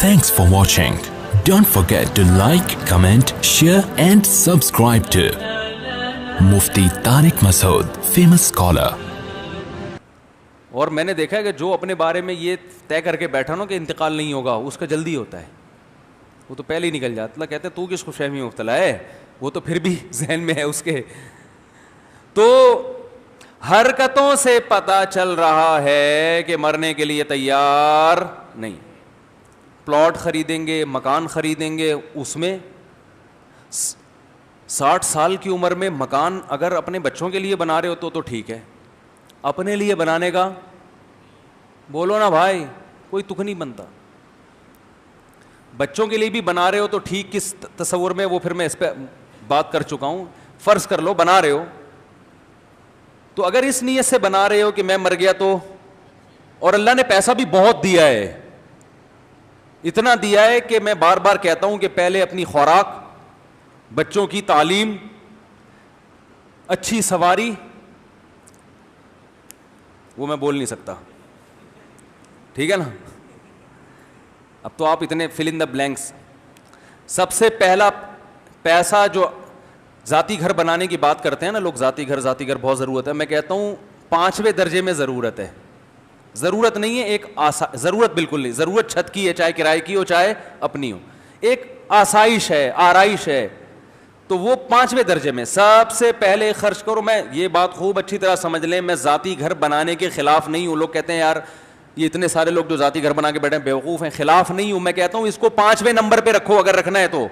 Thanks for watching. Don't forget to like, comment, share and subscribe to Mufti Tariq Masood, famous scholar. اور میں نے دیکھا ہے کہ جو اپنے بارے میں یہ طے کر کے بیٹھا نا کہ انتقال نہیں ہوگا, اس کا جلدی ہوتا ہے, وہ تو پہلے ہی نکل جاتا. اللہ کہتے ہیں تو کس خوش فہمی میں مبتلا ہے, وہ تو پھر بھی ذہن میں ہے اس کے. تو حرکتوں سے پتہ چل رہا ہے کہ مرنے کے لیے تیار نہیں. پلاٹ خریدیں گے, مکان خریدیں گے, اس میں 60 سال کی عمر میں مکان اگر اپنے بچوں کے لیے بنا رہے ہو تو ٹھیک ہے, اپنے لیے بنانے کا بولو نا بھائی, کوئی تک نہیں بنتا. بچوں کے لیے بھی بنا رہے ہو تو ٹھیک, کس تصور میں وہ پھر میں اس پہ بات کر چکا ہوں. فرض کر لو بنا رہے ہو, تو اگر اس نیت سے بنا رہے ہو کہ میں مر گیا تو, اور اللہ نے پیسہ بھی بہت دیا ہے, اتنا دیا ہے کہ میں بار بار کہتا ہوں کہ پہلے اپنی خوراک, بچوں کی تعلیم, اچھی سواری, وہ میں بول نہیں سکتا, ٹھیک ہے نا. اب تو آپ اتنے فل ان دا بلینکس. سب سے پہلا پیسہ جو ذاتی گھر بنانے کی بات کرتے ہیں نا لوگ, ذاتی گھر بہت ضرورت ہے. میں کہتا ہوں 5ویں درجے میں ضرورت ہے. ضرورت نہیں ہے ایک ضرورت بالکل نہیں. ضرورت چھت کی ہے, چاہے کرائے کی ہو چاہے اپنی ہو. ایک آسائش ہے, آرائش ہے, تو وہ 5ویں درجے میں سب سے پہلے خرچ کرو. میں یہ بات خوب اچھی طرح سمجھ لیں, میں ذاتی گھر بنانے کے خلاف نہیں ہوں. لوگ کہتے ہیں یار یہ اتنے سارے لوگ جو ذاتی گھر بنا کے بیٹھے ہیں بیوقوف ہیں. خلاف نہیں ہوں, میں کہتا ہوں اس کو 5ویں نمبر پہ رکھو اگر رکھنا ہے تو.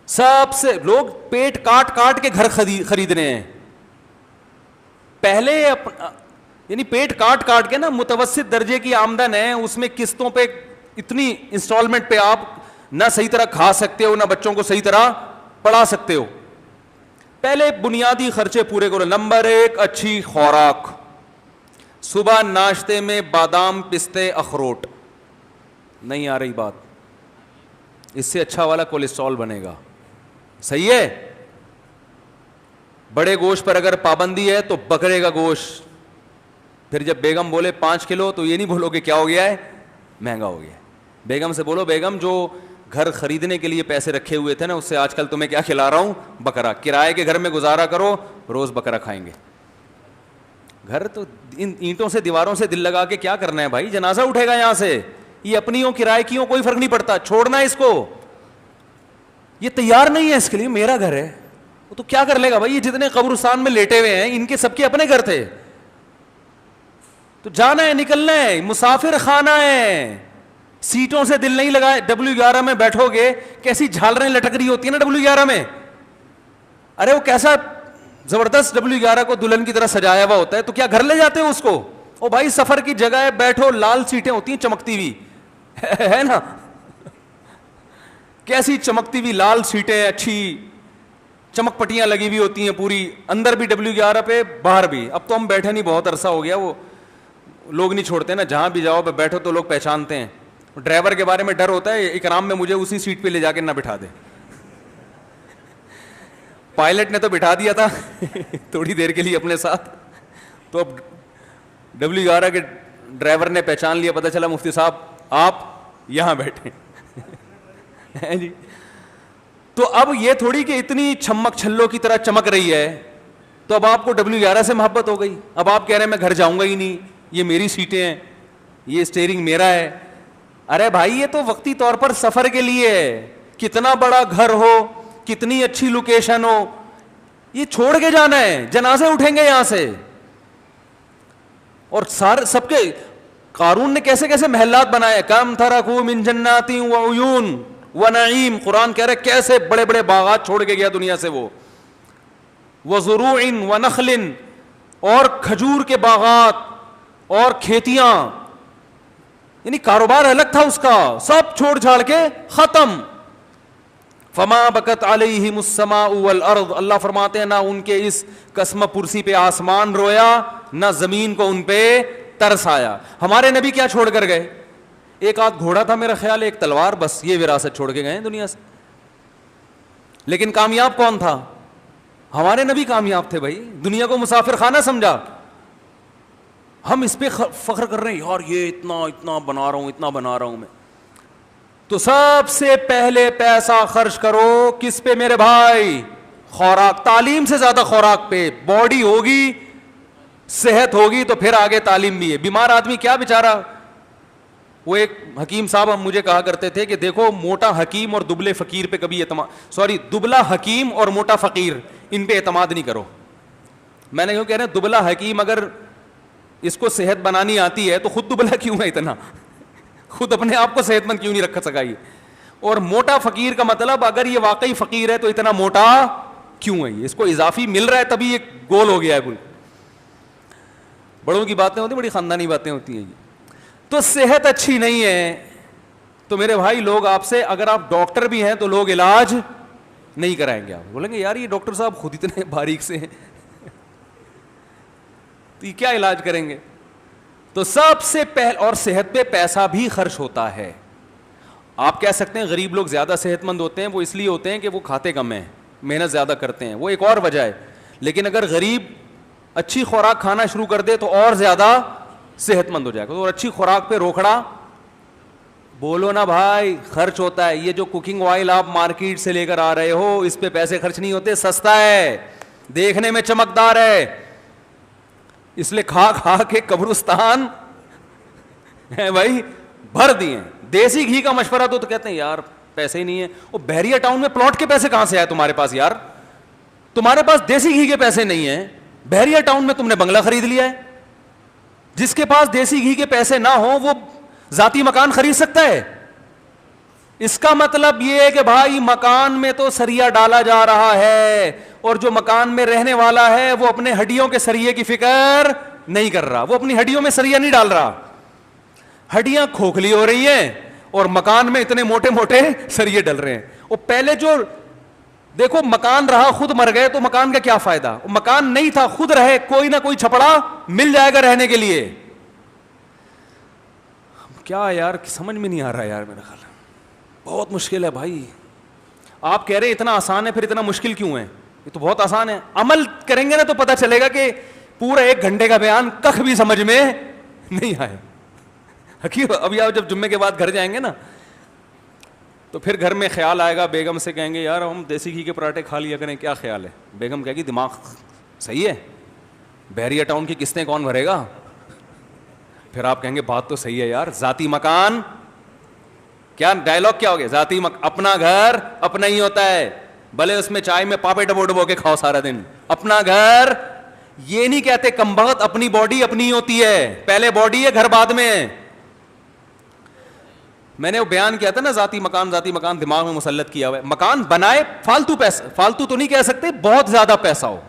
سب سے لوگ پیٹ کاٹ کاٹ کے گھر خرید رہے ہیں. پہلے یعنی پیٹ کاٹ کاٹ کے نا, متوسط درجے کی آمدن ہے, اس میں قسطوں پہ اتنی انسٹالمنٹ پہ آپ نہ صحیح طرح کھا سکتے ہو, نہ بچوں کو صحیح طرح پڑھا سکتے ہو. پہلے بنیادی خرچے پورے کرو. نمبر 1 اچھی خوراک. صبح ناشتے میں بادام, پستے, اخروٹ. نہیں آ رہی بات, اس سے اچھا والا کولیسٹرول بنے گا, صحیح ہے. بڑے گوشت پر اگر پابندی ہے تو بکرے کا گوشت. پھر جب بیگم بولے 5 کلو تو یہ نہیں بولو کہ کیا ہو گیا ہے, مہنگا ہو گیا ہے. بیگم سے بولو بیگم جو گھر خریدنے کے لیے پیسے رکھے ہوئے تھے نا, اس سے آج کل تمہیں کیا کھلا رہا ہوں, بکرا. کرائے کے گھر میں گزارا کرو, روز بکرا کھائیں گے. گھر تو ان اینٹوں سے دیواروں سے دل لگا کے کیا کرنا ہے بھائی, جنازہ اٹھے گا یہاں سے. یہ اپنی ہو کرائے کی ہو کوئی فرق نہیں پڑتا, چھوڑنا ہے اس کو. یہ تیار نہیں ہے اس کے لیے, میرا گھر ہے, وہ تو کیا کر لے گا بھائی. یہ جتنے قبرستان میں لیٹے ہوئے ہیں ان کے سب کے اپنے گھر تھے, تو جانا ہے, نکلنا ہے, مسافر خانہ ہے. سیٹوں سے دل نہیں لگا. W11 میں بیٹھو گے, کیسی جھالریں لٹک رہی ہوتی ہیں نا W11 میں. ارے وہ کیسا زبردست W11 کو دلہن کی طرح سجایا ہوا ہوتا ہے, تو کیا گھر لے جاتے ہو اس کو. او بھائی سفر کی جگہ ہے, بیٹھو, لال سیٹیں ہوتی ہیں چمکتی ہوئی, ہے نا, کیسی چمکتی ہوئی لال سیٹیں, اچھی چمک پٹیاں لگی ہوئی ہوتی ہیں پوری, اندر بھی W11 پہ, باہر بھی. اب تو ہم بیٹھے نہیں, بہت عرصہ ہو گیا, وہ لوگ نہیں چھوڑتے نا, جہاں بھی جاؤ بیٹھو تو لوگ پہچانتے ہیں. ڈرائیور کے بارے میں ڈر ہوتا ہے, اکرام میں مجھے اسی سیٹ پہ لے جا کے نہ بٹھا دے. پائلٹ نے تو بٹھا دیا تھا تھوڑی دیر کے لیے اپنے ساتھ, تو اب W11 کے ڈرائیور نے پہچان لیا, پتہ چلا مفتی صاحب آپ یہاں بیٹھے ہیں جی. تو اب یہ تھوڑی کہ اتنی چھمک چھلوں کی طرح چمک رہی ہے, تو اب آپ کو W11 سے محبت ہو گئی. اب آپ کہہ رہے ہیں میں گھر جاؤں گا ہی نہیں, یہ میری سیٹیں ہیں, یہ اسٹیئرنگ میرا ہے. ارے بھائی یہ تو وقتی طور پر سفر کے لیے ہے. کتنا بڑا گھر ہو, کتنی اچھی لوکیشن ہو, یہ چھوڑ کے جانا ہے. جنازے اٹھیں گے یہاں سے. اور سارے سب کے, قارون نے کیسے کیسے محلات بنائے, کم ترکوا من جنات وعیون ونعیم. قرآن کہہ رہے کیسے بڑے بڑے باغات چھوڑ کے گیا دنیا سے وہ. وزروع ونخل, اور کھجور کے باغات اور کھیتیاں, یعنی کاروبار الگ تھا اس کا, سب چھوڑ چھاڑ کے ختم. فما بکت علیہم السماء والارض. اللہ فرماتے ہیں نہ ان کے اس قسم پرسی پہ آسمان رویا, نہ زمین کو ان پہ ترس آیا. ہمارے نبی کیا چھوڑ کر گئے, ایک آدھ گھوڑا تھا میرا خیال, ایک تلوار, بس یہ وراثت چھوڑ کے گئے دنیا سے. لیکن کامیاب کون تھا, ہمارے نبی کامیاب تھے بھائی. دنیا کو مسافر خانہ سمجھا, ہم اس پہ فخر کر رہے ہیں یار یہ اتنا بنا رہا ہوں، اتنا بنا رہا ہوں میں. تو سب سے پہلے پیسہ خرچ کرو کس پہ میرے بھائی؟ خوراک. تعلیم سے زیادہ خوراک پہ. باڈی ہوگی، صحت ہوگی تو پھر آگے تعلیم بھی ہے. بیمار آدمی کیا بیچارہ، وہ ایک حکیم صاحب ہم مجھے کہا کرتے تھے کہ دیکھو موٹا حکیم اور دبلے فقیر پہ کبھی دبلا حکیم اور موٹا فقیر ان پہ اعتماد نہیں کرو. میں نے کیوں کہہ رہے ہیں دبلا حکیم اگر اس کو صحت بنانی آتی ہے تو خود دبلا کیوں ہے اتنا، خود اپنے آپ کو صحت مند کیوں نہیں رکھ سکا یہ. اور موٹا فقیر کا مطلب اگر یہ واقعی فقیر ہے تو اتنا موٹا کیوں ہے، اس کو اضافی مل رہا ہے تبھی یہ گول ہو گیا ہے. بڑوں کی باتیں ہوتی ہیں، بڑی خاندانی باتیں ہوتی ہیں. یہ تو صحت اچھی نہیں ہے تو میرے بھائی لوگ آپ سے، اگر آپ ڈاکٹر بھی ہیں تو لوگ علاج نہیں کرائیں گے. آپ بولیں گے یار یہ ڈاکٹر صاحب خود اتنے باریک سے ہیں تو یہ کیا علاج کریں گے. تو سب سے پہلے، اور صحت پہ پیسہ بھی خرچ ہوتا ہے. آپ کہہ سکتے ہیں غریب لوگ زیادہ صحت مند ہوتے ہیں، وہ اس لیے ہوتے ہیں کہ وہ کھاتے کم ہیں، محنت زیادہ کرتے ہیں، وہ ایک اور وجہ ہے. لیکن اگر غریب اچھی خوراک کھانا شروع کر دے تو اور زیادہ صحت مند ہو جائے گا. اور اچھی خوراک پہ روکڑا بولو نا بھائی، خرچ ہوتا ہے. یہ جو کوکنگ آئل آپ مارکیٹ سے لے کر آ رہے ہو اس پہ پیسے خرچ نہیں ہوتے، سستا ہے، دیکھنے میں چمکدار ہے، اس لیے کھا کھا کے قبرستان ہے بھائی بھر دیے. دیسی گھی کا مشورہ تو کہتے ہیں یار پیسے ہی نہیں ہے. وہ بحریہ ٹاؤن میں پلاٹ کے پیسے کہاں سے آئے تمہارے پاس یار؟ تمہارے پاس دیسی گھی کے پیسے نہیں ہیں، بحریہ ٹاؤن میں تم نے بنگلہ خرید لیا ہے. جس کے پاس دیسی گھی کے پیسے نہ ہوں وہ ذاتی مکان خرید سکتا ہے. اس کا مطلب یہ ہے کہ بھائی مکان میں تو سریا ڈالا جا رہا ہے اور جو مکان میں رہنے والا ہے وہ اپنے ہڈیوں کے سریے کی فکر نہیں کر رہا، وہ اپنی ہڈیوں میں سریا نہیں ڈال رہا. ہڈیاں کھوکھلی ہو رہی ہیں اور مکان میں اتنے موٹے موٹے سریے ڈل رہے ہیں. وہ پہلے جو دیکھو مکان رہا خود مر گئے تو مکان کا کیا فائدہ؟ مکان نہیں تھا خود رہے، کوئی نہ کوئی چھپڑا مل جائے گا رہنے کے لیے. کیا یار سمجھ میں نہیں آ رہا یار، میرا خیال بہت مشکل ہے بھائی. آپ کہہ رہے اتنا آسان ہے پھر اتنا مشکل کیوں ہے؟ یہ تو بہت آسان ہے. عمل کریں گے نا تو پتہ چلے گا کہ پورا 1 گھنٹے کا بیان کخ بھی سمجھ میں نہیں آئے. حقیقت ابھی آپ جب جمعے کے بعد گھر جائیں گے نا تو پھر گھر میں خیال آئے گا، بیگم سے کہیں گے یار ہم دیسی گھی کے پراٹھے کھا لیا کریں، کیا خیال ہے؟ بیگم کہے گی دماغ صحیح ہے، بحریہ ٹاؤن کی قسطیں کون بھرے گا؟ پھر آپ کہیں گے بات تو صحیح ہے یار، ذاتی مکان. کیا ڈائلاگ کیا ہو گیا؟ ذاتی اپنا گھر اپنا ہی ہوتا ہے، بھلے اس میں چائے میں پاپے ڈبو ڈبو کے کھاؤ سارا دن. اپنا گھر یہ نہیں کہتے کم بخت، اپنی باڈی اپنی ہوتی ہے، پہلے باڈی ہے گھر بعد میں. میں نے وہ بیان کیا تھا نا ذاتی مکان دماغ میں مسلط کیا ہوا ہے. مکان بنائے فالتو پیسہ، فالتو تو نہیں کہہ سکتے، بہت زیادہ پیسہ ہو،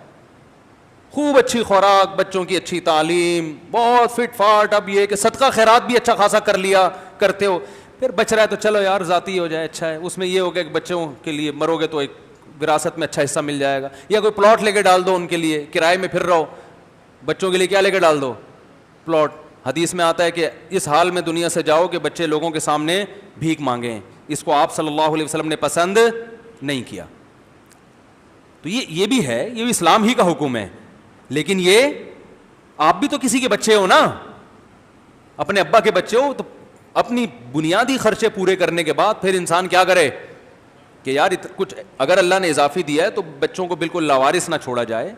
خوب اچھی خوراک، بچوں کی اچھی تعلیم، بہت فٹ فاٹ. اب یہ کہ صدقہ خیرات بھی اچھا خاصا کر لیا کرتے ہو، پھر بچ رہا ہے تو چلو یار ذاتی ہو جائے، اچھا ہے. اس میں یہ ہو گیا کہ بچوں کے لیے مرو گے تو ایک وراثت میں اچھا حصہ مل جائے گا، یا کوئی پلاٹ لے کے ڈال دو ان کے لیے، کرائے میں پھر رہو. بچوں کے لیے کیا لے کے ڈال دو؟ پلاٹ. حدیث میں آتا ہے کہ اس حال میں دنیا سے جاؤ کہ بچے لوگوں کے سامنے بھیک مانگیں. اس کو آپ صلی اللہ علیہ وسلم نے پسند نہیں کیا. تو یہ بھی ہے، یہ بھی اسلام ہی کا حکم ہے. لیکن یہ آپ بھی تو کسی کے بچے ہو نا، اپنے ابا کے بچے ہو، تو اپنی بنیادی خرچے پورے کرنے کے بعد پھر انسان کیا کرے کہ یار کچھ اگر اللہ نے اضافی دیا ہے تو بچوں کو بالکل لاوارث نہ چھوڑا جائے.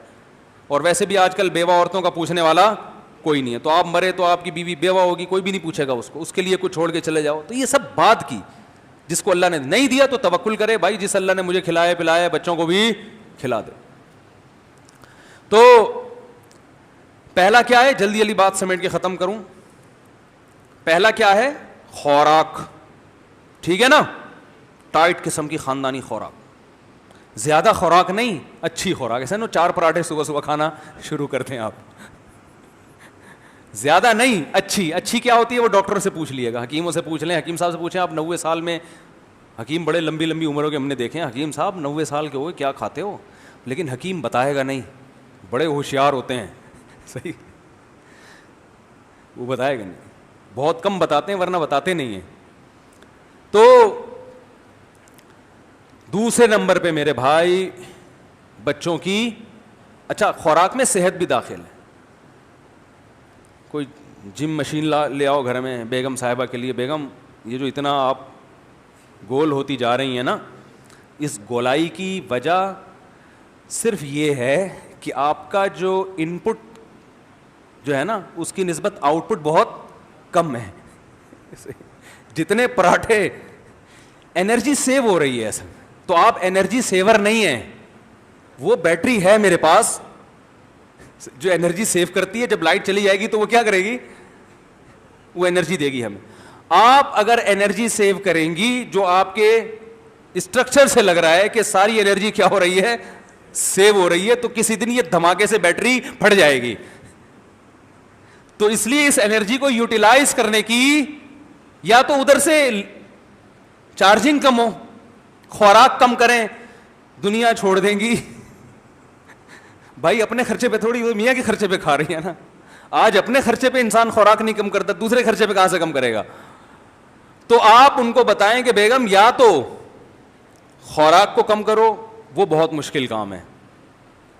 اور ویسے بھی آج کل بیوہ عورتوں کا پوچھنے والا کوئی نہیں ہے، تو آپ مرے تو آپ کی بیوی بیوہ ہوگی، کوئی بھی نہیں پوچھے گا اس کو، اس کے لیے کچھ چھوڑ کے چلے جاؤ. تو یہ سب بات کی، جس کو اللہ نے نہیں دیا تو توکل کرے بھائی، جس اللہ نے مجھے کھلایا پلایا بچوں کو بھی کھلا دے. تو پہلا کیا ہے، جلدی جلدی بات سمیٹ کے ختم کروں. پہلا کیا ہے؟ خوراک. ٹھیک ہے نا، ٹائٹ قسم کی خاندانی خوراک، زیادہ خوراک نہیں، اچھی خوراک. ایسا نا 4 پراٹھے صبح صبح کھانا شروع کرتے ہیں آپ، زیادہ نہیں، اچھی. اچھی کیا ہوتی ہے وہ ڈاکٹر سے پوچھ لیے گا، حکیموں سے پوچھ لیں. حکیم صاحب سے پوچھیں آپ 90 سال میں، حکیم بڑے لمبی لمبی عمروں کے ہم نے دیکھے ہیں، حکیم صاحب 90 سال کے ہوئے کیا کھاتے ہو؟ لیکن حکیم بتائے گا نہیں، بڑے ہوشیار ہوتے ہیں. صحیح، وہ بتائے گا نہیں، بہت کم بتاتے ہیں ورنہ بتاتے نہیں ہیں. تو دوسرے نمبر پہ میرے بھائی بچوں کی، اچھا خوراک میں صحت بھی داخل ہے. کوئی جم مشین لے آؤ گھر میں بیگم صاحبہ کے لیے. بیگم یہ جو اتنا آپ گول ہوتی جا رہی ہیں نا, اس گولائی کی وجہ صرف یہ ہے کہ آپ کا جو ان پٹ جو ہے نا اس کی نسبت آؤٹ پٹ بہت کم ہے. جتنے پراٹھے انرجی سیو ہو رہی ہے اصل, تو آپ انرجی سیور نہیں ہیں. وہ بیٹری ہے میرے پاس جو انرجی سیو کرتی ہے, جب لائٹ چلی جائے گی تو وہ کیا کرے گی, وہ انرجی دے گی ہمیں. آپ اگر انرجی سیو کریں گی, جو آپ کے اسٹرکچر سے لگ رہا ہے کہ ساری انرجی کیا ہو رہی ہے, سیو ہو رہی ہے, تو کسی دن یہ دھماکے سے بیٹری پھٹ جائے گی. تو اس لیے اس انرجی کو یوٹیلائز کرنے کی, یا تو ادھر سے چارجنگ کم ہو, خوراک کم کریں, دنیا چھوڑ دیں گی. بھائی اپنے خرچے پہ تھوڑی, میاں کے خرچے پہ کھا رہی ہے نا. آج اپنے خرچے پہ انسان خوراک نہیں کم کرتا, دوسرے خرچے پہ کہاں سے کم کرے گا. تو آپ ان کو بتائیں کہ بیگم یا تو خوراک کو کم کرو, وہ بہت مشکل کام ہے.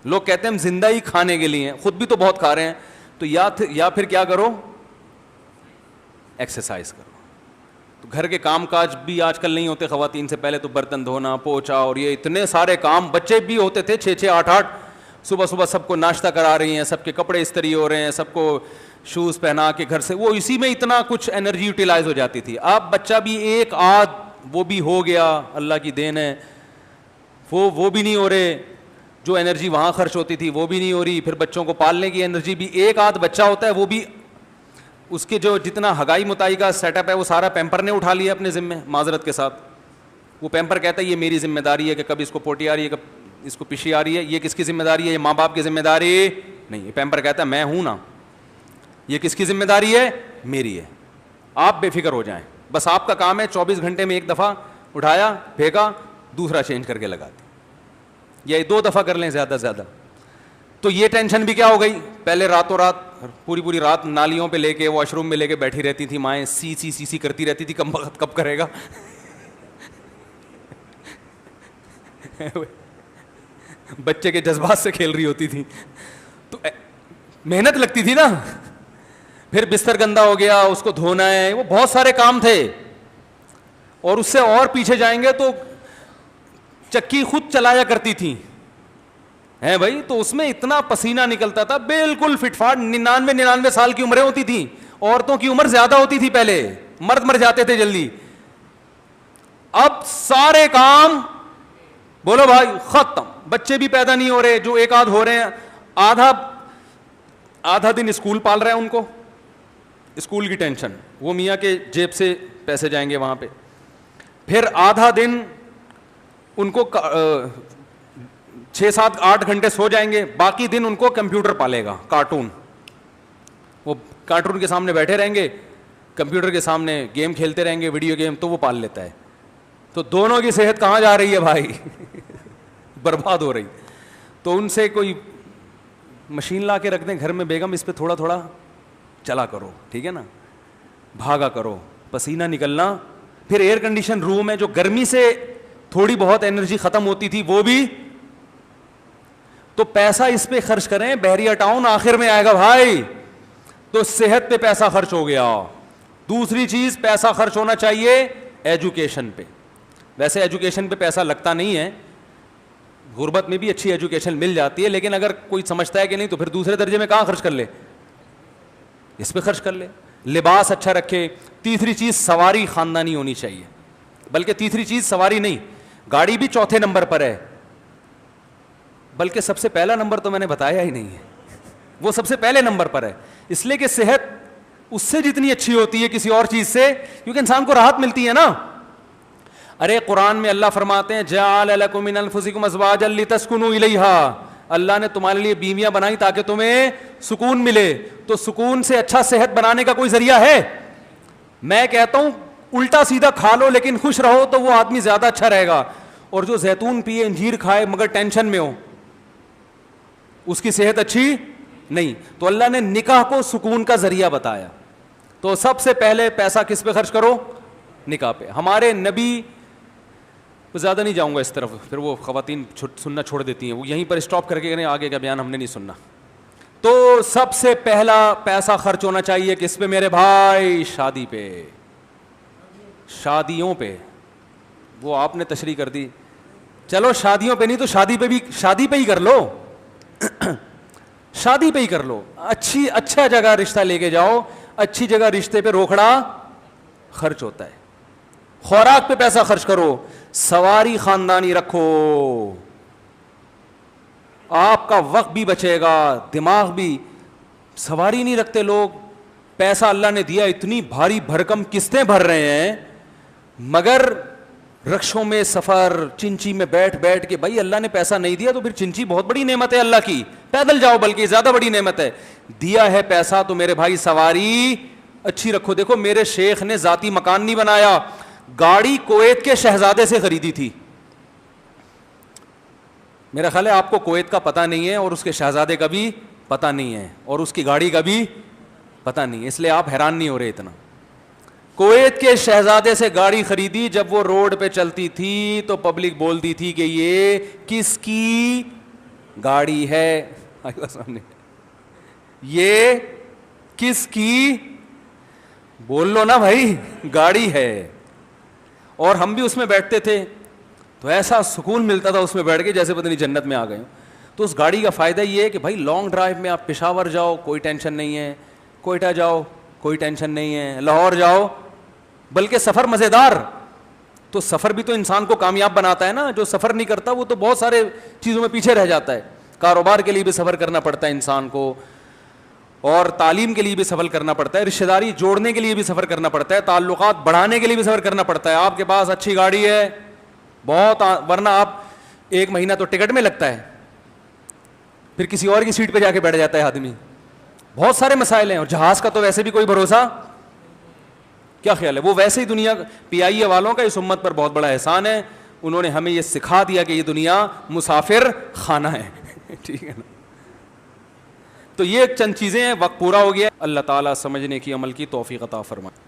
لوگ کہتے ہیں ہم زندہ ہی کھانے کے لیے ہیں, خود بھی تو بہت کھا رہے ہیں. تو یا پھر کیا کرو, ایکسرسائز کرو. تو گھر کے کام کاج بھی آج کل نہیں ہوتے خواتین سے, پہلے تو برتن دھونا, پوچھا, اور یہ اتنے سارے کام. بچے بھی ہوتے تھے 6-6 8-8, صبح صبح سب کو ناشتہ کرا رہی ہیں, سب کے کپڑے استری ہو رہے ہیں, سب کو شوز پہنا کے گھر سے, وہ اسی میں اتنا کچھ انرجی یوٹیلائز ہو جاتی تھی. اب بچہ بھی ایک آدھ وہ بھی ہو گیا, اللہ کی دین ہے, وہ بھی نہیں ہو رہے. جو انرجی وہاں خرچ ہوتی تھی وہ بھی نہیں ہو رہی. پھر بچوں کو پالنے کی انرجی بھی, ایک آدھ بچہ ہوتا ہے وہ بھی, اس کے جو جتنا ہگائی متائی کا سیٹ اپ ہے وہ سارا پیمپر نے اٹھا لیا اپنے ذمے, معذرت کے ساتھ. وہ پیمپر کہتا ہے یہ میری ذمہ داری ہے کہ کب اس کو پوٹی آ رہی ہے, کب اس کو پشی آ رہی ہے. یہ کس کی ذمہ داری ہے, یہ ماں باپ کی ذمہ داری نہیں. یہ پیمپر کہتا ہے میں ہوں نا, یہ کس کی ذمہ داری ہے, میری ہے. آپ بے فکر ہو جائیں, بس آپ کا کام ہے 24 گھنٹے میں ایک دفعہ اٹھایا, پھینکا, دوسرا چینج کر کے لگا دیا, یا 2 دفعہ کر لیں زیادہ سے زیادہ. تو یہ ٹینشن بھی کیا ہو گئی. پہلے راتوں رات پوری رات نالیوں پہ لے کے, واش روم میں لے کے بیٹھی رہتی تھی مائیں, سی کرتی رہتی تھی, کم وقت کب کرے گا. بچے کے جذبات سے کھیل رہی ہوتی تھی, تو محنت لگتی تھی نا. پھر بستر گندا ہو گیا, اس کو دھونا ہے, وہ بہت سارے کام تھے. اور اس سے اور پیچھے جائیں گے تو چکی خود چلایا کرتی تھی ہیں بھائی, تو اس میں اتنا پسینہ نکلتا تھا, بالکل فٹ فاٹ. 99 سال کی عمریں ہوتی تھیں. عورتوں کی عمر زیادہ ہوتی تھی پہلے, مرد مر جاتے تھے جلدی. اب سارے کام بولو بھائی ختم. بچے بھی پیدا نہیں ہو رہے, جو ایک آدھ ہو رہے ہیں, آدھا دن اسکول پال رہے ہیں ان کو, اسکول کی ٹینشن, وہ میاں کے جیب سے پیسے جائیں گے وہاں پہ. پھر آدھا دن ان کو 6-7-8 گھنٹے سو جائیں گے, باقی دن ان کو کمپیوٹر پالے گا, کارٹون. وہ کارٹون کے سامنے بیٹھے رہیں گے, کمپیوٹر کے سامنے گیم کھیلتے رہیں گے, ویڈیو گیم, تو وہ پال لیتا ہے. تو دونوں کی صحت کہاں جا رہی ہے بھائی, برباد ہو رہی. تو ان سے کوئی مشین لا کے رکھ دیں گھر میں, بیگم اس پہ تھوڑا تھوڑا چلا کرو, ٹھیک ہے نا, بھاگا کرو, پسینہ نکلنا. پھر ایئر کنڈیشن روم ہے, جو گرمی سے تھوڑی بہت انرجی ختم ہوتی تھی وہ بھی, تو پیسہ اس پہ خرچ کریں. بحریہ ٹاؤن آخر میں آئے گا بھائی, تو صحت پہ پیسہ خرچ ہو گیا. دوسری چیز پیسہ خرچ ہونا چاہیے ایجوکیشن پہ. ویسے ایجوکیشن پہ پیسہ لگتا نہیں ہے, غربت میں بھی اچھی ایجوکیشن مل جاتی ہے, لیکن اگر کوئی سمجھتا ہے کہ نہیں تو پھر دوسرے درجے میں کہاں خرچ کر لے, اس پہ خرچ کر لے. لباس اچھا رکھے. تیسری چیز سواری خاندانی ہونی چاہیے, بلکہ تیسری چیز سواری نہیں, گاڑی بھی چوتھے نمبر پر ہے, بلکہ سب سے پہلا نمبر تو میں نے بتایا ہی نہیں ہے, وہ سب سے پہلے نمبر پر ہے. اس لیے کہ صحت اس سے جتنی اچھی ہوتی ہے کسی اور چیز سے, کیونکہ انسان کو راحت ملتی ہے نا. ارے قرآن میں اللہ فرماتے ہیں جعل لکم من انفسکم ازواجا لتسکنوا الیہا, اللہ نے تمہارے لیے بیویاں بنائی تاکہ تمہیں سکون ملے. تو سکون سے اچھا صحت بنانے کا کوئی ذریعہ ہے؟ میں کہتا ہوں الٹا سیدھا کھا لو لیکن خوش رہو تو وہ آدمی زیادہ اچھا رہے گا. اور جو زیتون پیے, انجیر کھائے مگر ٹینشن میں ہو, اس کی صحت اچھی نہیں. تو اللہ نے نکاح کو سکون کا ذریعہ بتایا. تو سب سے پہلے پیسہ کس پہ خرچ کرو؟ نکاح پہ. ہمارے نبی, زیادہ نہیں جاؤں گا اس طرف, پھر وہ خواتین سننا چھوڑ دیتی ہیں, وہ یہیں پر اسٹاپ کر کے کہیں آگے کا بیان ہم نے نہیں سننا. تو سب سے پہلا پیسہ خرچ ہونا چاہیے کس پہ میرے بھائی؟ شادی پہ، شادیوں پہ. وہ آپ نے تشریح کر دی. چلو شادیوں پہ نہیں تو شادی پہ بھی، شادی پہ ہی کر لو شادی پہ ہی کر لو. اچھا جگہ رشتہ لے کے جاؤ، اچھی جگہ رشتے پہ روکڑا خرچ ہوتا ہے. خوراک پہ پیسہ خرچ کرو، سواری خاندانی رکھو، آپ کا وقت بھی بچے گا، دماغ بھی. سواری نہیں رکھتے لوگ، پیسہ اللہ نے دیا، اتنی بھاری بھرکم قسطیں بھر رہے ہیں، مگر رکشوں میں سفر، چنچی میں بیٹھ بیٹھ کے. بھائی اللہ نے پیسہ نہیں دیا تو پھر چنچی بہت بڑی نعمت ہے اللہ کی، پیدل جاؤ بلکہ زیادہ بڑی نعمت ہے. دیا ہے پیسہ تو میرے بھائی سواری اچھی رکھو. دیکھو میرے شیخ نے ذاتی مکان نہیں بنایا، گاڑی کویت کے شہزادے سے خریدی تھی. میرا خیال ہے آپ کو کویت کا پتہ نہیں ہے اور اس کے شہزادے کا بھی پتہ نہیں ہے اور اس کی گاڑی کا بھی پتہ نہیں ہے، اس لیے آپ حیران نہیں ہو رہے اتنا. کویت کے شہزادے سے گاڑی خریدی، جب وہ روڈ پہ چلتی تھی تو پبلک بولتی تھی کہ یہ کس کی گاڑی ہے؟ یہ کس کی؟ بول لو نا بھائی، گاڑی ہے. اور ہم بھی اس میں بیٹھتے تھے تو ایسا سکون ملتا تھا اس میں بیٹھ کے جیسے پتہ نہیں جنت میں آ گئے. تو اس گاڑی کا فائدہ یہ ہے کہ بھائی لانگ ڈرائیو میں آپ پشاور جاؤ کوئی ٹینشن نہیں ہے، کوئٹہ جاؤ کوئی ٹینشن نہیں ہے، لاہور جاؤ، بلکہ سفر مزیدار. تو سفر بھی تو انسان کو کامیاب بناتا ہے نا. جو سفر نہیں کرتا وہ تو بہت سارے چیزوں میں پیچھے رہ جاتا ہے. کاروبار کے لیے بھی سفر کرنا پڑتا ہے انسان کو، اور تعلیم کے لیے بھی سفر کرنا پڑتا ہے، رشتہ داری جوڑنے کے لیے بھی سفر کرنا پڑتا ہے، تعلقات بڑھانے کے لیے بھی سفر کرنا پڑتا ہے. آپ کے پاس اچھی گاڑی ہے بہت، ورنہ آپ 1 مہینہ تو ٹکٹ میں لگتا ہے، پھر کسی اور کی سیٹ پہ جا کے بیٹھ جاتا ہے آدمی. بہت سارے مسائل ہیں. اور جہاز کا تو ویسے بھی کوئی بھروسہ. کیا خیال ہے؟ وہ ویسے ہی دنیا PIA والوں کا اس امت پر بہت بڑا احسان ہے، انہوں نے ہمیں یہ سکھا دیا کہ یہ دنیا مسافر خانہ ہے. ٹھیک ہے نا. تو یہ چند چیزیں ہیں. وقت پورا ہو گیا. اللہ تعالیٰ سمجھنے کی، عمل کی توفیق عطا فرمائے.